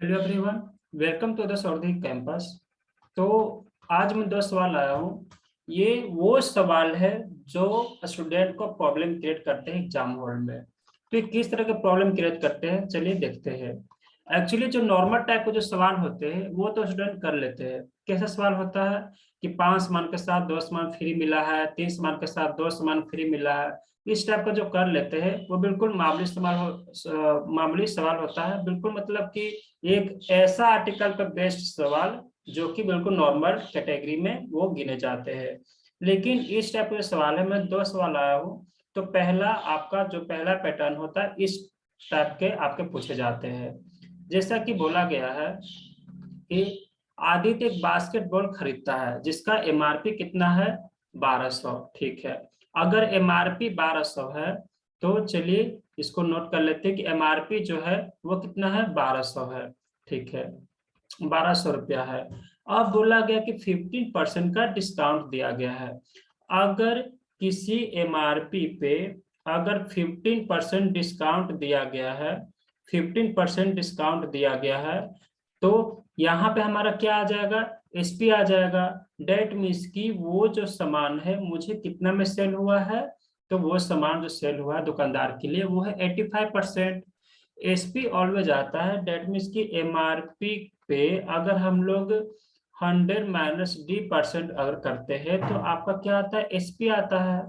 Hello everyone, welcome to the सौरधी campus. तो आज मैं दो सवाल लाया हूँ। ये वो सवाल है जो स्टूडेंट को प्रॉब्लम क्रिएट करते हैं एग्जाम हॉल में। तो ये किस तरह के प्रॉब्लम क्रिएट करते हैं, चलिए देखते हैं। एक्चुअली जो नॉर्मल टाइप के जो सवाल होते हैं वो तो स्टूडेंट कर लेते हैं। कैसा सवाल होता है कि 5 सामान के साथ 2 सामान फ्री मिला है, 3 सामान के साथ 2 सामान फ्री मिला है। इस टाइप का जो कर लेते हैं वो बिल्कुल मामूली सवाल होता है, बिल्कुल मतलब कि एक ऐसा आर्टिकल पर बेस्ड सवाल जो कि बिल्कुल नॉर्मल कैटेगरी में वो गिने जाते हैं। लेकिन इस टाइप के सवाल है, मैं दो सवाल लाया हूँ। तो पहला आपका जो पहला पैटर्न होता है इस टाइप के आपके पूछे जाते हैं। जैसा कि बोला गया है कि आदित्य एक बास्केटबॉल खरीदता है जिसका एमआरपी कितना है, 1200। ठीक है, अगर एमआरपी 1200 है तो चलिए इसको नोट कर लेते हैं कि एमआरपी जो है वो कितना है, 1200 है। ठीक है, 1200 रुपया है। अब बोला गया कि 15% का डिस्काउंट दिया गया है। अगर किसी एमआरपी पे अगर 15% डिस्काउंट दिया गया है, 15% डिस्काउंट दिया गया है, तो यहाँ पे हमारा क्या आ जाएगा, एसपी आ जाएगा। डेट मीन्स की वो जो सामान है मुझे कितना में सेल हुआ है, तो वो सामान जो सेल हुआ है दुकानदार के लिए वो है 85%। एसपी ऑलवेज आता है, डेट मीन्स की एमआरपी पे अगर हम लोग 100 - D% अगर करते हैं तो आपका क्या आता है, एसपी आता है।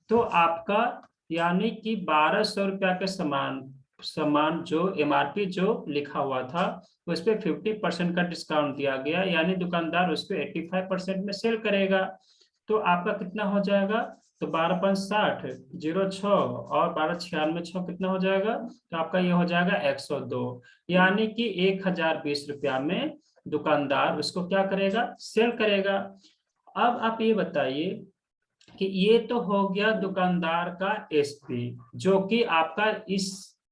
तो आपका यानी कि 1200 रुपया के समान सामान जो एमआरपी जो लिखा हुआ था उस पर 50% का डिस्काउंट दिया गया, यानी दुकानदार उसको 85% में सेल करेगा। तो आपका कितना हो जाएगा, तो 12×5 = 60, 06 और 12×96 कितना हो जाएगा, तो आपका ये हो जाएगा 102। यानी कि 1020 रुपया में दुकानदार उसको क्या करेगा, सेल करेगा। अब आप ये बताइए कि ये तो हो गया दुकानदार का एसपी, जो कि आपका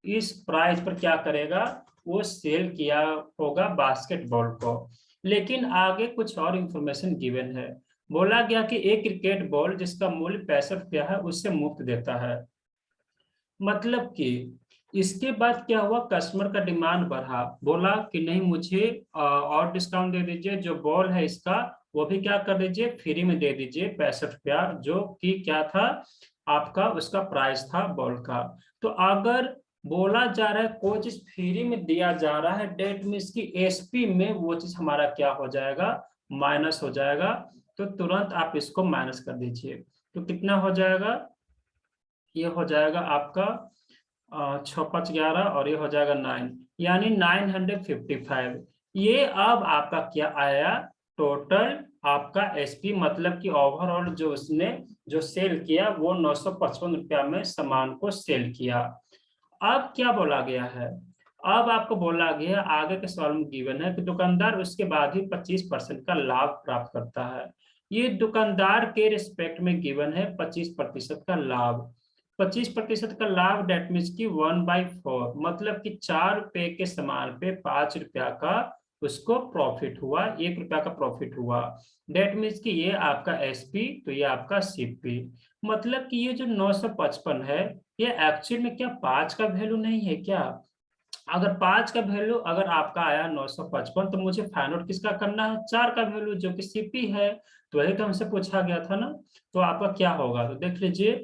इस प्राइस पर क्या करेगा, वो सेल किया होगा बास्केटबॉल को। लेकिन आगे कुछ और इंफॉर्मेशन गिवन है। बोला गया कि एक क्रिकेट बॉल जिसका मूल्य 65 रुपया है उससे मुफ्त देता है। मतलब कि इसके बाद क्या हुआ, कस्टमर का डिमांड बढ़ा, बोला कि नहीं मुझे और डिस्काउंट दे दीजिए, जो बॉल है इसका वो भी क्या कर दीजिए, फ्री में दे दीजिए 65 रुपया, जो कि क्या था आपका उसका प्राइस था बॉल का। तो अगर बोला जा रहा है कोई चीज फ्री में दिया जा रहा है, डेट मीन्स की एसपी में वो चीज हमारा क्या हो जाएगा, माइनस हो जाएगा। तो तुरंत आप इसको माइनस कर दीजिए। तो कितना हो जाएगा, ये हो जाएगा आपका 6×5 = 11 और ये हो जाएगा 9, यानी 955। ये अब आपका क्या आया, टोटल आपका एसपी, मतलब कि ओवरऑल जो उसने जो सेल किया वो 955 रुपया में सामान को सेल किया। अब क्या बोला गया है, अब आपको बोला गया आगे के सवाल में गिवन है कि दुकानदार उसके बाद ही 25% का लाभ प्राप्त करता है। ये दुकानदार के रिस्पेक्ट में गिवन है 25% का लाभ। 25% का लाभ डेट मीन्स की 1/4, मतलब कि 4 रुपए के सामान पे 5 रुपया का उसको प्रॉफिट हुआ, 1 रुपया का प्रॉफिट हुआ। डेट मीन्स कि ये आपका एसपी, तो ये आपका सीपी। मतलब कि ये जो 955 है, ये एक्चुअल में क्या 5 का वैल्यू नहीं है क्या। अगर 5 का वैल्यू अगर आपका आया 955, तो मुझे फाइंड आउट किसका करना है, 4 का वैल्यू जो कि सीपी है। तो वही तो हमसे पूछा गया था ना। तो आपका क्या होगा, तो देख लीजिए,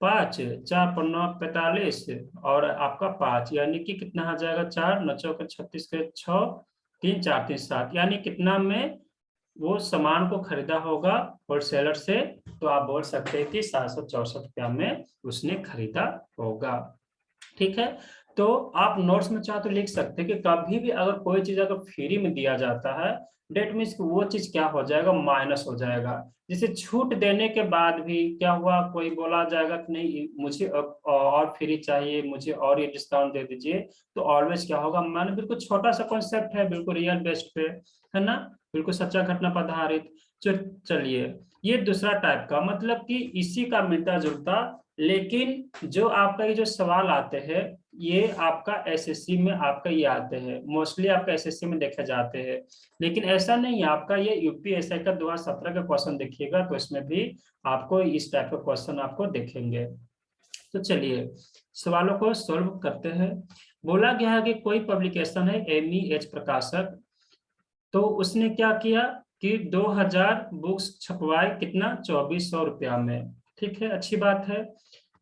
5×4 = 9 = 45 और आपका 5 यानी कि कितना आ जाएगा, 4×9 = 36 के 6, 3×4 = 3×7, यानी कितना में वो सामान को खरीदा होगा होलसेलर से। तो आप बोल सकते हैं कि 764 रुपया में उसने खरीदा होगा। ठीक है, तो आप नोट्स में चाहे तो लिख सकते हैं कि कभी भी अगर कोई चीज अगर फ्री में दिया जाता है, डेट मीन्स वो चीज क्या हो जाएगा, माइनस हो जाएगा। जैसे छूट देने के बाद भी क्या हुआ, कोई बोला जाएगा कि नहीं मुझे और फ्री चाहिए, मुझे और ये डिस्काउंट दे दीजिए, तो ऑलवेज क्या होगा, मैंने बिल्कुल छोटा सा कॉन्सेप्ट है, बिल्कुल रियल बेस्ड पे है ना, बिल्कुल सच्चा घटना पर आधारित। चलिए, ये दूसरा टाइप का, मतलब कि इसी का मिलता जुलता। लेकिन जो आपका ये जो सवाल आते हैं, ये आपका एसएससी में आपका ये आते हैं, मोस्टली आपका एसएससी में देखे जाते हैं। लेकिन ऐसा नहीं है, आपका ये यूपीएससी का 2017 का क्वेश्चन देखिएगा तो इसमें भी आपको इस टाइप का क्वेश्चन आपको देखेंगे। तो चलिए सवालों को सॉल्व करते हैं। बोला गया है कि कोई पब्लिकेशन है MEH प्रकाशक, तो उसने क्या किया कि 2000 बुक्स छपवाए, कितना 2400 रुपया में। ठीक है, अच्छी बात है।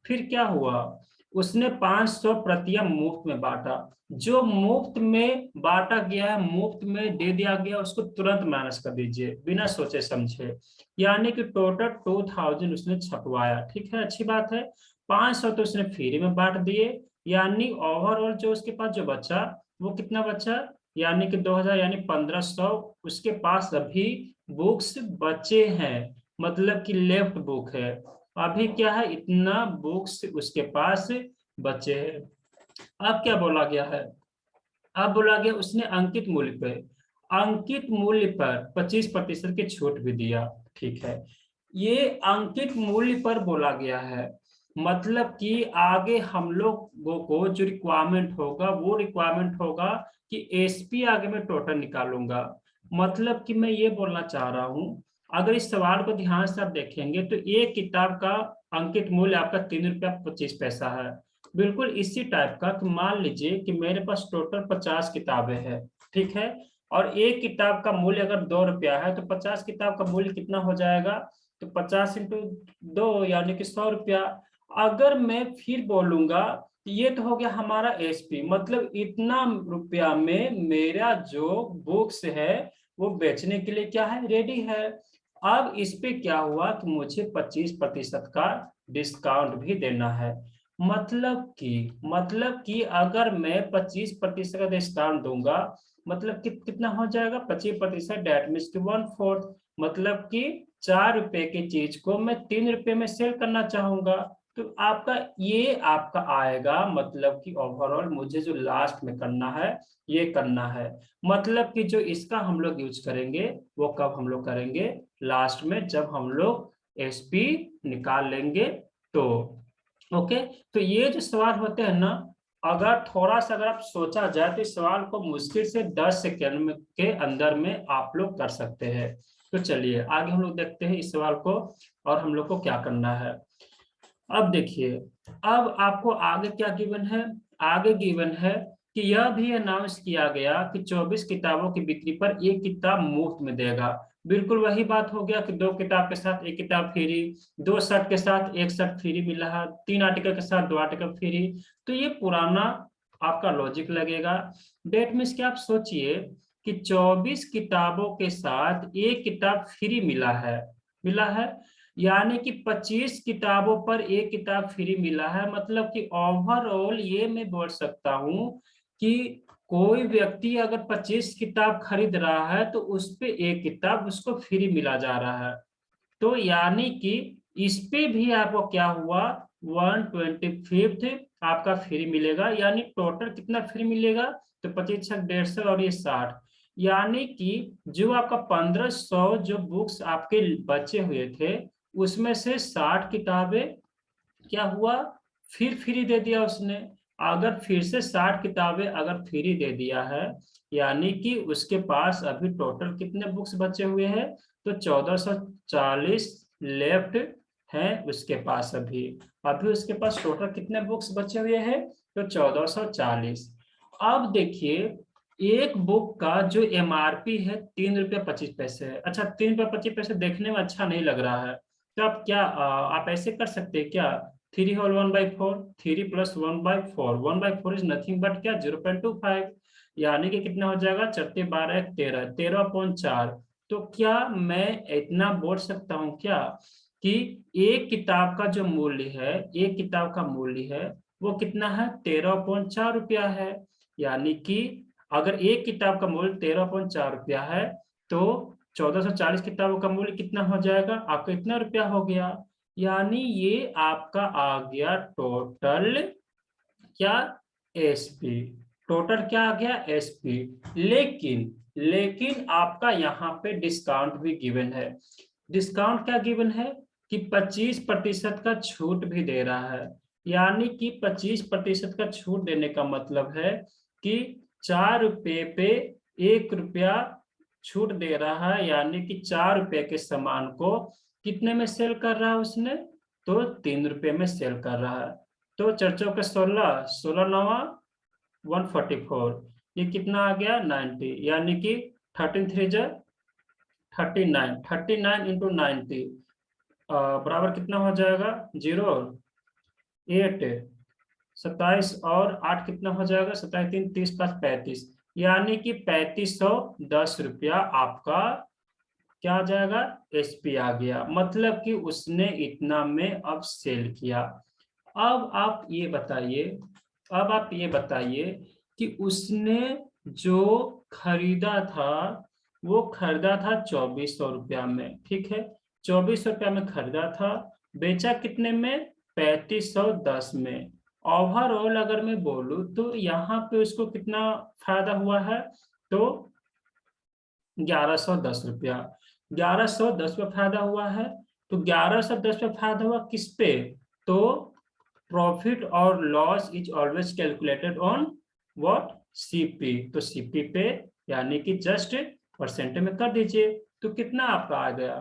फिर क्या हुआ, उसने 500 प्रतियां मुफ्त में बांटा। जो मुफ्त में बांटा गया है, मुफ्त में दे दिया गया, उसको तुरंत माइनस कर दीजिए बिना सोचे समझे। यानी कि टोटल 2000 उसने छपवाया। ठीक है, अच्छी बात है। 500 तो उसने फ्री में बांट दिए, यानी ओवरऑल जो उसके पास जो बचा वो कितना बचा, यानी कि 2000 यानी 1500 उसके पास अभी बुक्स बचे हैं, मतलब कि लेफ्ट बुक है। अभी क्या है, इतना बुक्स उसके पास बचे हैं। अब क्या बोला गया है, अब बोला गया उसने अंकित मूल्य पर 25% की छूट भी दिया। ठीक है, ये अंकित मूल्य पर बोला गया है, मतलब कि आगे हम लोगों को जो रिक्वायरमेंट होगा वो रिक्वायरमेंट होगा कि SP आगे मैं टोटल निकालूंगा। मतलब कि मैं ये बोलना चाह रहा हूँ, अगर इस सवाल को ध्यान से आप देखेंगे तो एक किताब का अंकित मूल्य आपका 3 रुपया 25 पैसा है। बिल्कुल इसी टाइप का कि मान लीजिए कि मेरे पास टोटल 50 किताबें हैं। ठीक है, और एक किताब का मूल्य अगर 2 रुपया है, तो 50 किताब का मूल्य कितना हो जाएगा, तो 50 × 2 यानी कि 100 रुपया। अगर मैं फिर बोलूंगा, ये तो हो गया हमारा SP, मतलब इतना रुपया में मेरा जो बुक्स है वो बेचने के लिए क्या है, रेडी है। अब इस पे क्या हुआ कि मुझे 25% का डिस्काउंट भी देना है। मतलब कि अगर मैं 25% का डिस्काउंट दूंगा, मतलब कि कितना हो जाएगा, 25%, डेट मीन्स की 1/4। मतलब कि 4 रुपए की चीज को मैं 3 रुपए में सेल करना चाहूंगा। तो आपका ये आपका आएगा, मतलब कि ओवरऑल मुझे जो लास्ट में करना है ये करना है। मतलब कि जो इसका हम लोग यूज करेंगे वो कब हम लोग करेंगे, लास्ट में, जब हम लोग SP निकाल लेंगे तो। ओके, तो ये जो सवाल होते हैं ना, अगर थोड़ा सा अगर आप सोचा जाए तो इस सवाल को मुश्किल से 10 सेकेंड में के अंदर में आप लोग कर सकते हैं। तो चलिए आगे हम लोग देखते हैं इस सवाल को, और हम लोग को क्या करना है। अब देखिए, अब आपको आगे क्या गिवन है, आगे गिवन है कि यह भी अनाउंस किया गया कि 24 किताबों की बिक्री पर एक किताब मुफ्त में देगा। बिल्कुल वही बात हो गया कि 2 किताब के साथ एक किताब फ्री, 2 शर्ट के साथ एक शर्ट फ्री मिला है, 3 आर्टिकल के साथ 2 आर्टिकल फ्री। तो ये पुराना आपका लॉजिक लगेगा। डेट मीन्स कि आप सोचिए कि 24 किताबों के साथ एक किताब फ्री मिला है, यानी कि 25 किताबों पर एक किताब फ्री मिला है। मतलब कि ओवरऑल ये मैं बोल सकता हूं कि कोई व्यक्ति अगर 25 किताब खरीद रहा है तो उस पे एक किताब उसको फ्री मिला जा रहा है। तो यानी कि इस पे भी आपको क्या हुआ, 1/25 आपका फ्री मिलेगा, यानी टोटल कितना फ्री मिलेगा, तो 25×150 और ये 60। यानी कि जो आपका 1500 जो बुक्स आपके बचे हुए थे, उसमें से 60 किताबें क्या हुआ, फिर फ्री दे दिया उसने। अगर फिर से 60 किताबें अगर फ्री दे दिया है, यानी कि उसके पास अभी टोटल कितने बुक्स बचे हुए हैं, तो 1440 लेफ्ट हैं उसके पास। अभी अभी उसके पास टोटल कितने बुक्स बचे हुए हैं, तो 1440। अब देखिए, एक बुक का जो MRP है 3 रुपया 25 पैसे है। अच्छा, 3 रुपया 25 पैसे देखने में अच्छा नहीं लग रहा है, तो आप क्या आप ऐसे कर सकते हैं क्या, 3 होल 1/4, 3 + 1/4, 1/4 इज नथिंग बट क्या, 0.25। यानी कि कितना हो जाएगा, 4 × 12 = 13, 13/4। तो क्या मैं इतना बोल सकता हूँ क्या कि एक किताब का जो मूल्य है, एक किताब का मूल्य है वो कितना है, 13/4 रुपया है। यानी कि अगर एक किताब का मूल्य 13/4 रुपया है, तो 1440 किताबों का मूल्य कितना हो जाएगा, आपका इतना रुपया हो गया। यानी ये आपका आ गया टोटल क्या, SP। टोटल क्या आ गया, SP। लेकिन लेकिन आपका यहाँ पे डिस्काउंट भी गिवन है। डिस्काउंट क्या गिवन है कि 25% का छूट भी दे रहा है। यानी कि 25% का छूट देने का मतलब है कि 4 रुपये पे 1 रुपया छूट दे रहा है। यानी कि 4 रुपये के सामान को कितने में सेल कर रहा है उसने, तो 3 रुपये में सेल कर रहा है। तो 4×4 = 16, 16×9 144, ये कितना आ गया 90, यानी कि 13 3 जा 39, 39 इंटू 90 बराबर कितना हो जाएगा 0 8 27 और 8 कितना हो जाएगा 27 3 30 प्लस 35, यानी कि 3510 रुपया आपका क्या आ जाएगा एसपी आ गया, मतलब कि उसने इतना में अब सेल किया। अब आप ये बताइए, अब आप ये बताइए कि उसने जो खरीदा था वो खरीदा था 2400 रुपया में, ठीक है, 2400 रुपया में खरीदा था, बेचा कितने में 3510 में। ओवरऑल अगर मैं बोलूं तो यहाँ पे उसको कितना फायदा हुआ है, तो 1110 रुपया, 1110 पे फायदा हुआ है। तो 1110 पे फायदा हुआ किस पे, तो प्रॉफिट और loss is always calculated on what CP, तो सीपी पे यानी कि जस्ट परसेंट में कर दीजिए, तो कितना आपका आ गया।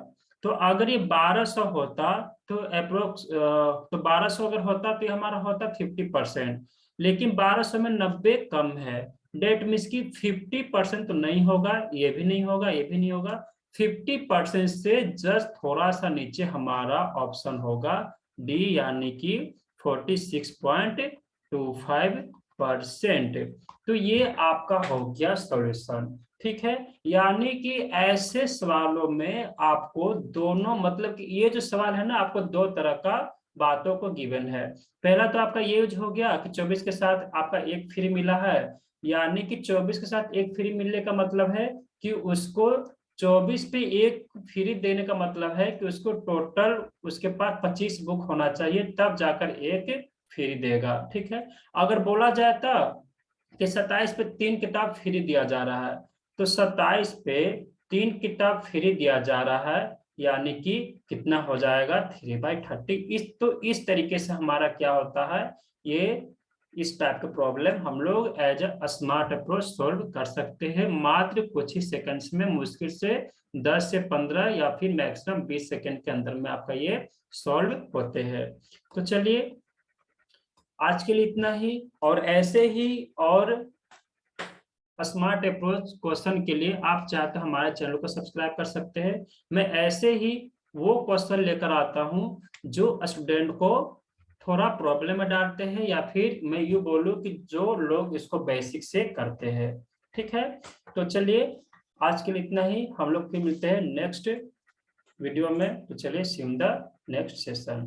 तो अगर ये 1200 होता तो अप्रोक्स, तो 1200 अगर होता तो ये हमारा होता 50%, लेकिन 1200 में 90 कम है, डेट मीन्स की 50% तो नहीं होगा, ये भी नहीं होगा, ये भी नहीं होगा, 50% से जस्ट थोड़ा सा नीचे हमारा ऑप्शन होगा डी, यानी कि 46.25%। तो ये आपका हो गया सॉल्यूशन, ठीक है। यानी कि ऐसे सवालों में आपको दोनों, मतलब कि ये जो सवाल है ना, आपको दो तरह का बातों को गिवन है। पहला तो आपका ये यूज हो गया कि 24 के साथ आपका एक फ्री मिला है, यानी कि 24 के साथ एक फ्री मिलने का मतलब है कि उसको 24 पे एक फ्री देने का मतलब है कि उसको टोटल उसके पास 25 बुक होना चाहिए, तब जाकर एक फ्री देगा, ठीक है। अगर बोला जाए तो कि 27 पे 3 किताब फ्री दिया जा रहा है, तो 27 पे 3 किताब फ्री दिया जा रहा है, यानी कि कितना हो जाएगा 3/30। इस तरीके से हमारा क्या होता है, ये इस टाइप का प्रॉब्लम हम लोग as a smart approach solve कर सकते हैं, मात्र कुछ ही सेकंड्स में, मुश्किल से 10 से 15 या फिर मैक्सिमम 20 सेकंड के अंदर में आपका ये सॉल्व होते हैं। तो चलिए आज के लिए इतना ही, और ऐसे ही और स्मार्ट अप्रोच क्वेश्चन के लिए आप चाहे तो हमारे चैनल को सब्सक्राइब कर सकते हैं। मैं ऐसे ही वो क्वेश्चन लेकर आता हूं जो स्टूडेंट को थोड़ा प्रॉब्लम में डालते हैं, या फिर मैं यूं बोलूं कि जो लोग इसको बेसिक से करते हैं, ठीक है। तो चलिए आज के लिए इतना ही, हम लोग फिर मिलते हैं नेक्स्ट वीडियो में। तो चलिए see you in the next session.